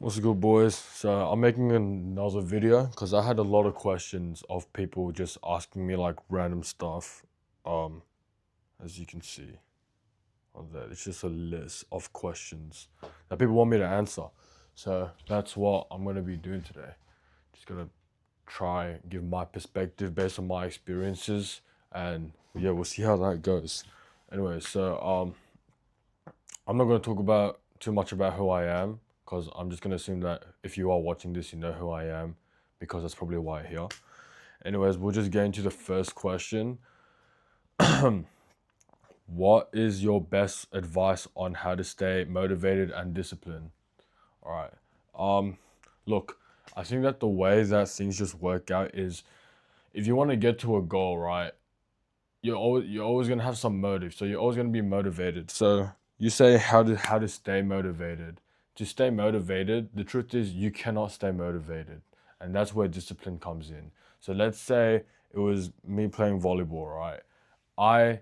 What's good, boys? So I'm making another video because I had a lot of questions of people just asking me like random stuff. Um, as you can see on there, it's just a list of questions that people want me to answer. So that's what I'm gonna be doing today. Just gonna try give my perspective based on my experiences, and yeah, we'll see how that goes. Anyway, I'm not going to talk about too much about who I am because I'm just going to assume that if you are watching this, you know who I am because that's probably why you're here. Anyways, we'll just get into the first question. What is your best advice on how to stay motivated and disciplined? All right. Um, Look, I think that the way that things just work out is if you want to get to a goal, right? You're always gonna have some motive, so you're always gonna be motivated. So you say how to stay motivated. To stay motivated, the truth is you cannot stay motivated, and that's where discipline comes in. So let's say it was me playing volleyball, right? I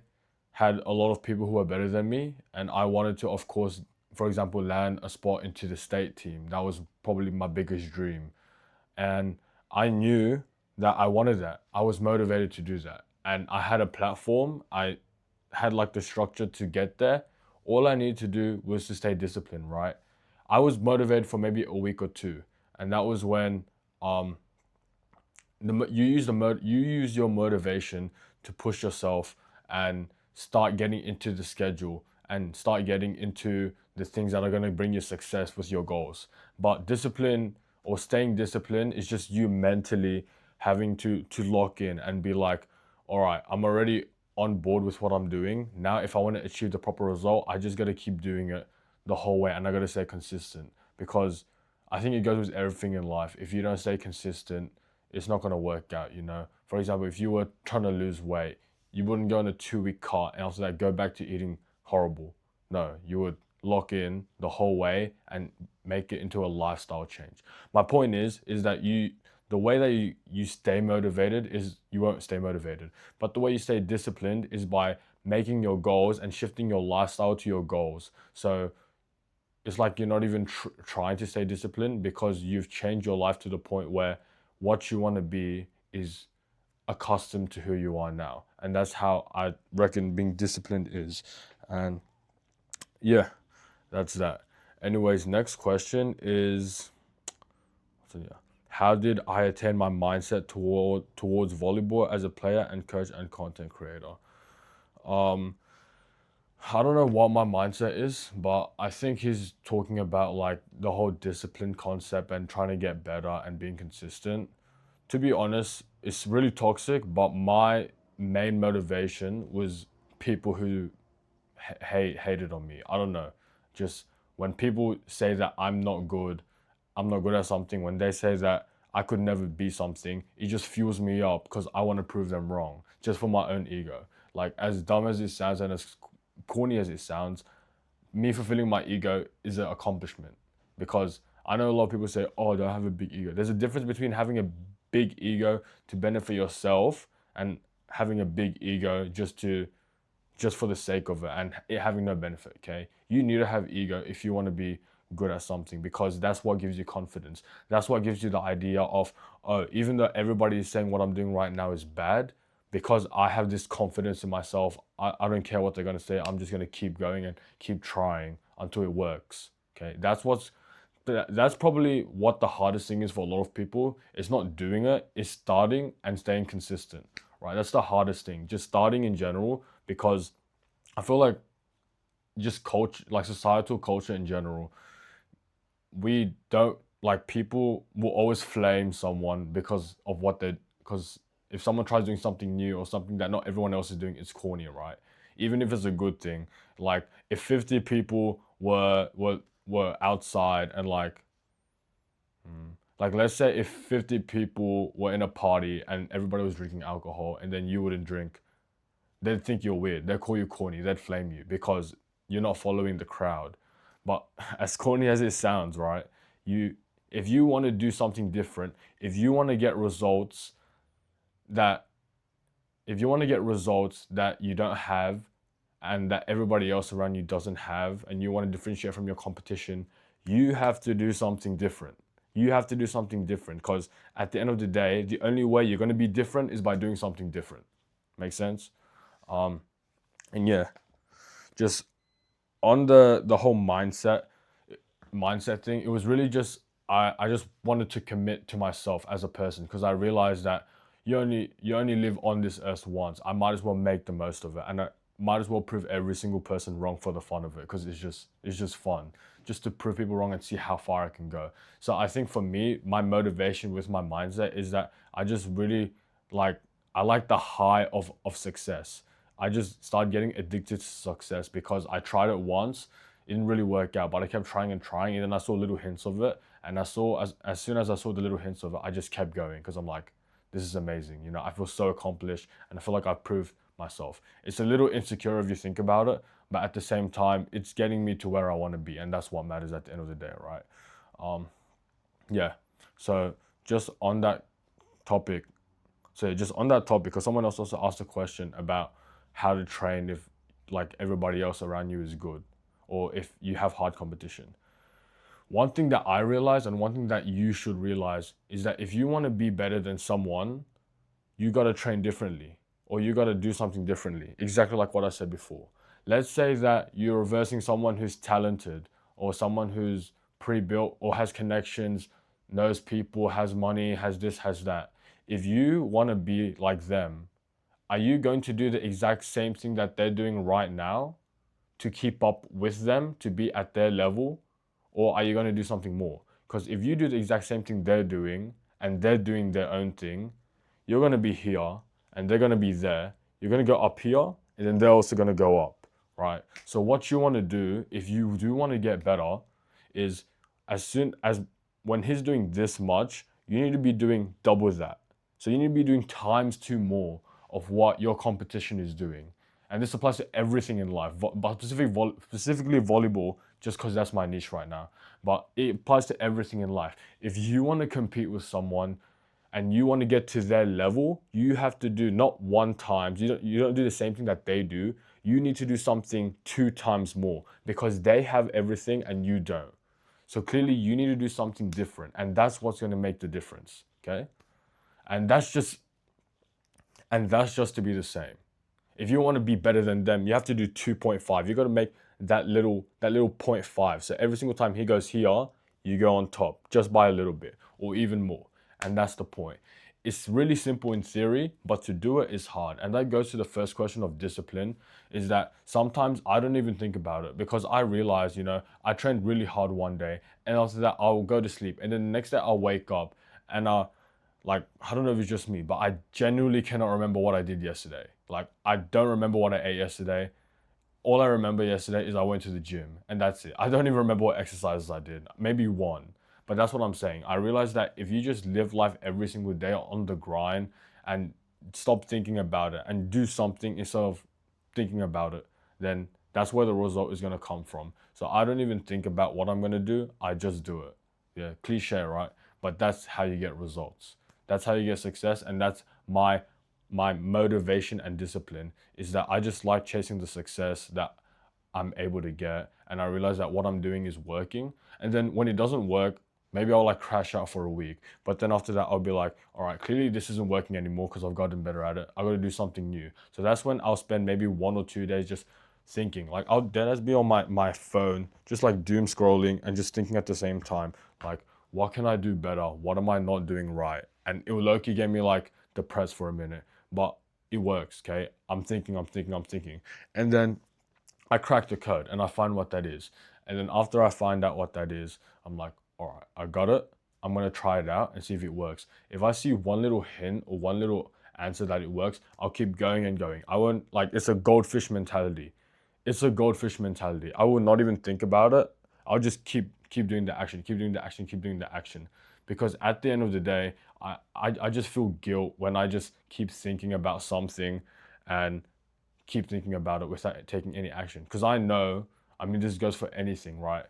had a lot of people who were better than me, and I wanted to, of course, for example, land a spot into the state team. That was probably my biggest dream, and I knew that I wanted that. I was motivated to do that. And I had a platform. I had like the structure to get there. All I needed to do was to stay disciplined, right? I was motivated for maybe a week or two. And that was when um you use your motivation to push yourself and start getting into the schedule and start getting into the things that are going to bring you success with your goals. But discipline or staying disciplined is just you mentally having to lock in and be like, all right, I'm already on board with what I'm doing. Now if I want to achieve the proper result, I just got to keep doing it the whole way, and I got to stay consistent, because I think it goes with everything in life. If you don't stay consistent, it's not going to work out, you know. For example, if you were trying to lose weight, you wouldn't go on a 2 week cut and after that go back to eating horrible. No, you would lock in the whole way and make it into a lifestyle change. My point is that the way that you stay motivated is you won't stay motivated. But the way you stay disciplined is by making your goals and shifting your lifestyle to your goals. So it's like you're not even trying to stay disciplined because you've changed your life to the point where what you want to be is accustomed to who you are now. And that's how I reckon being disciplined is. And yeah, that's that. Anyways, next question is, so yeah, how did I attain my mindset towards volleyball as a player and coach and content creator? Um, I don't know what my mindset is, but I think he's talking about like the whole discipline concept and trying to get better and being consistent. To be honest, it's really toxic, but my main motivation was people who hated on me. I don't know. Just when people say that I'm not good at something, when they say that I could never be something, it just fuels me up because I want to prove them wrong, just for my own ego. Like, as dumb as it sounds and as corny as it sounds, me fulfilling my ego is an accomplishment, because I know a lot of people say, "Oh, don't have a big ego." There's a difference between having a big ego to benefit yourself and having a big ego just for the sake of it and it having no benefit. Okay, you need to have ego if you want to be good at something, because that's what gives you confidence. That's what gives you the idea of, oh, even though everybody is saying what I'm doing right now is bad, because I have this confidence in myself, I don't care what they're going to say. I'm just going to keep going and keep trying until it works. Okay, that's probably what the hardest thing is for a lot of people. It's not doing it, it's starting and staying consistent, right? That's the hardest thing, just starting in general, because I feel like just culture, like societal culture in general, we don't like, people will always flame someone because of what they because if someone tries doing something new or something that not everyone else is doing, it's corny, right? Even if it's a good thing. Like, if 50 people were outside and like let's say if 50 people were in a party and everybody was drinking alcohol and then you wouldn't drink, they'd think you're weird. They'd call you corny. They'd flame you because you're not following the crowd. But as corny as it sounds, right? You, if you want to do something different, if you want to get results that, if you want to get results that you don't have and that everybody else around you doesn't have, and you want to differentiate from your competition, you have to do something different. You have to do something different because at the end of the day, the only way you're going to be different is by doing something different. Make sense? And yeah, just on the whole mindset thing, it was really just I just wanted to commit to myself as a person because I realized that you only live on this earth once. I might as well make the most of it, and I might as well prove every single person wrong for the fun of it because it's just fun just to prove people wrong and see how far I can go. So I think for me, my motivation with my mindset is that I just really like I like the high of success. I just started getting addicted to success because I tried it once, it didn't really work out, but I kept trying and trying, and then I saw little hints of it, and I saw as soon as I saw the little hints of it, I just kept going because I'm like, this is amazing. I feel so accomplished, and I feel like I've proved myself. It's a little insecure if you think about it, but at the same time, it's getting me to where I want to be, and that's what matters at the end of the day, right? Yeah. So just on that topic, because someone else also asked a question about how to train if like everybody else around you is good or if you have hard competition. One thing that I realize and one thing that you should realize is that if you want to be better than someone, you got to train differently or you got to do something differently. Exactly like what I said before. Let's say that you're reversing someone who's talented or someone who's pre-built or has connections, knows people, has money, has this, has that. If you want to be like them, are you going to do the exact same thing that they're doing right now to keep up with them, to be at their level? Or are you going to do something more? Because if you do the exact same thing they're doing and they're doing their own thing, you're going to be here and they're going to be there. You're going to go up here and then they're also going to go up, right? So what you want to do if you do want to get better is as soon as when he's doing this much, you need to be doing double that. So you need to be doing times two more of what your competition is doing. And this applies to everything in life, but specifically volleyball, just because that's my niche right now. But it applies to everything in life. If you want to compete with someone and you want to get to their level, you have to do not one times. You don't do the same thing that they do. You need to do something two times more because they have everything and you don't. So clearly you need to do something different, and that's what's going to make the difference. Okay? And that's just to be the same. If you want to be better than them, you have to do 2.5. You got to make that little 0.5. So every single time he goes here, you go on top just by a little bit or even more. And that's the point. It's really simple in theory, but to do it is hard. And that goes to the first question of discipline, is that sometimes I don't even think about it because I realize, I trained really hard one day and after that I'll go to sleep and then the next day I'll wake up and I don't know if it's just me, but I genuinely cannot remember what I did yesterday. Like, I don't remember what I ate yesterday. All I remember yesterday is I went to the gym, and that's it. I don't even remember what exercises I did. Maybe one. But that's what I'm saying. I realized that if you just live life every single day on the grind and stop thinking about it and do something instead of thinking about it, then that's where the result is going to come from. So I don't even think about what I'm going to do. I just do it. Yeah, cliche, right? But that's how you get results. That's how you get success, and that's my motivation and discipline is that I just like chasing the success that I'm able to get, and I realize that what I'm doing is working. And then when it doesn't work, maybe I'll like crash out for a week, but then after that I'll be like, all right, clearly this isn't working anymore because I've gotten better at it. I got to do something new. So that's when I'll spend maybe 1 or 2 days just thinking. Like, I'll deadass be on my phone just like doom scrolling and just thinking at the same time, like, what can I do better? What am I not doing right? And it will low-key get me like depressed for a minute, but it works. Okay, I'm thinking, and then I crack the code and I find what that is. And then after I find out what that is, I'm like, all right, I got it. I'm going to try it out and see if it works. If I see one little hint or one little answer that it works, I'll keep going and going. I won't, like, it's a goldfish mentality. It's a goldfish mentality. I will not even think about it. I'll just keep doing the action, keep doing the action, keep doing the action. Because at the end of the day, I just feel guilt when I just keep thinking about something and keep thinking about it without taking any action. Because I know, I mean, this goes for anything, right?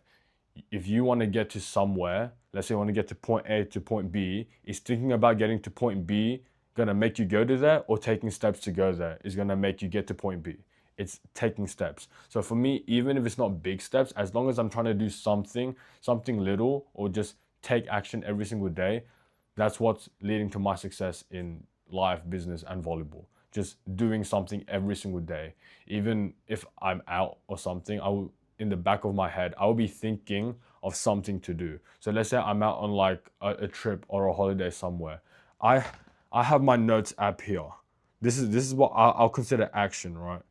If you want to get to somewhere, let's say you want to get to point A to point B, is thinking about getting to point B going to make you go to there, or taking steps to go there is going to make you get to point B? it's taking steps. So for me, even if it's not big steps, as long as I'm trying to do something little, or just take action every single day, that's what's leading to my success in life, business, and volleyball. Just doing something every single day. Even if I'm out or something, I will, in the back of my head, I will be thinking of something to do. So let's say I'm out on like a trip or a holiday somewhere. I I have my notes app here. This is what I'll consider action, right?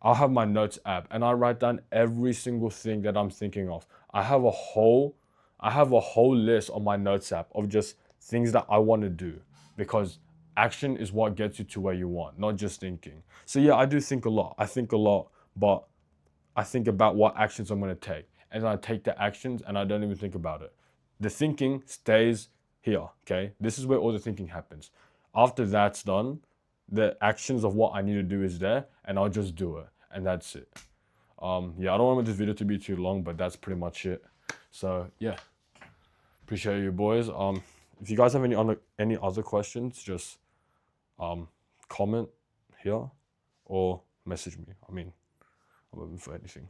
I'll have my notes app and I write down every single thing that I'm thinking of. I have a whole list on my notes app of just things that I want to do, because action is what gets you to where you want, not just thinking. So yeah, I do think a lot. I think a lot, but I think about what actions I'm going to take. And then I take the actions and I don't even think about it. The thinking stays here, okay? This is where all the thinking happens. After that's done, the actions of what I need to do is there, and I'll just do it. And that's it. Yeah, I don't want this video to be too long, but that's pretty much it. So yeah, appreciate you boys. If you guys have any other questions, just comment here or message me. I mean, I'm open for anything.